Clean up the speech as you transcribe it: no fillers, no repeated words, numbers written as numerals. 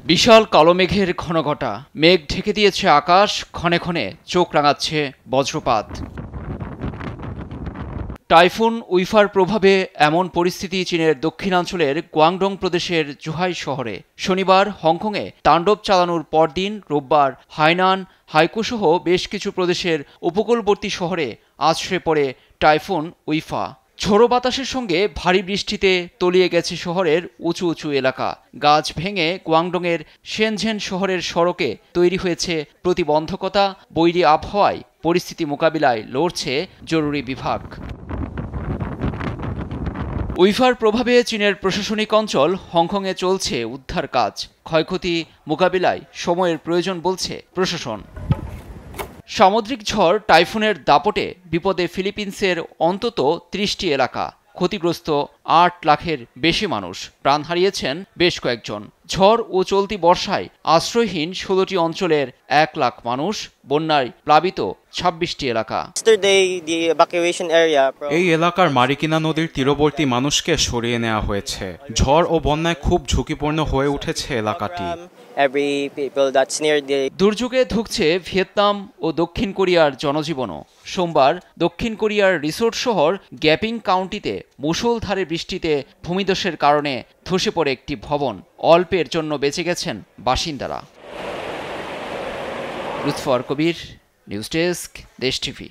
বিশাল কালো মেঘের ঘনঘটা মেঘ ঢেকে দিয়েছে আকাশ, ক্ষণে ক্ষণে চোখ রাঙাচ্ছে বজ্রপাত। টাইফুন উইফার প্রভাবে এমন পরিস্থিতি চীনের দক্ষিণাঞ্চলের গুয়াংডং প্রদেশের জুহাই শহরে। শনিবার হংকংয়ে তাণ্ডব চালানোর পরদিন রোববার হাইনান, হাইকোসহ বেশ কিছু প্রদেশের উপকূলবর্তী শহরে আছড়ে পড়ে টাইফুন উইফা। ঝোড়ো বাতাসের সঙ্গে ভারী বৃষ্টিতে তলিয়ে গেছে শহরের উঁচু উঁচু এলাকা। গাছ ভেঙে গুয়াংডংয়ের শেনঝেন শহরের সড়কে তৈরি হয়েছে প্রতিবন্ধকতা। বৈরী আবহাওয়ায় পরিস্থিতি মোকাবিলায় লড়ছে জরুরি বিভাগ। উইফার প্রভাবে চীনের প্রশাসনিক অঞ্চল হংকংয়ে চলছে উদ্ধার কাজ। ক্ষয়ক্ষতি মোকাবিলায় সময়ের প্রয়োজন বলছে প্রশাসন। সামুদ্রিক ঝড় টাইফুনের দাপটে বিপদে ফিলিপিন্সের অন্তত ৩০টি এলাকা। ক্ষতিগ্রস্ত ৮ লাখের বেশি মানুষ, প্রাণ হারিয়েছেন বেশ কয়েকজন। ঝড় ও চলতি বর্ষায় আশ্রয়হীন ১৬টি অঞ্চলের ১ লাখ মানুষ, বন্যায় প্লাবিত ২৬টি এলাকা। এই এলাকার মারিকিনা নদীর তীরবর্তী মানুষকে সরিয়ে নেওয়া হয়েছে। ঝড় ও বন্যায় খুব ঝুঁকিপূর্ণ হয়ে উঠেছে এলাকাটি। দুর্যোগে ধুঁকছে ভিয়েতনাম ও দক্ষিণ কোরিয়ার জনজীবনও। সোমবার দক্ষিণ কোরিয়ার রিসোর্ট শহর গ্যাপিং কাউন্টিতে মুষলধারে বৃষ্টিতে ভূমিধসের কারণে ধসে পড়ে একটি ভবন। অল্পের জন্য বেঁচে গেছেন বাসিন্দারা। লুৎফর কবির, নিউজ ডেস্ক, দেশ টিভি।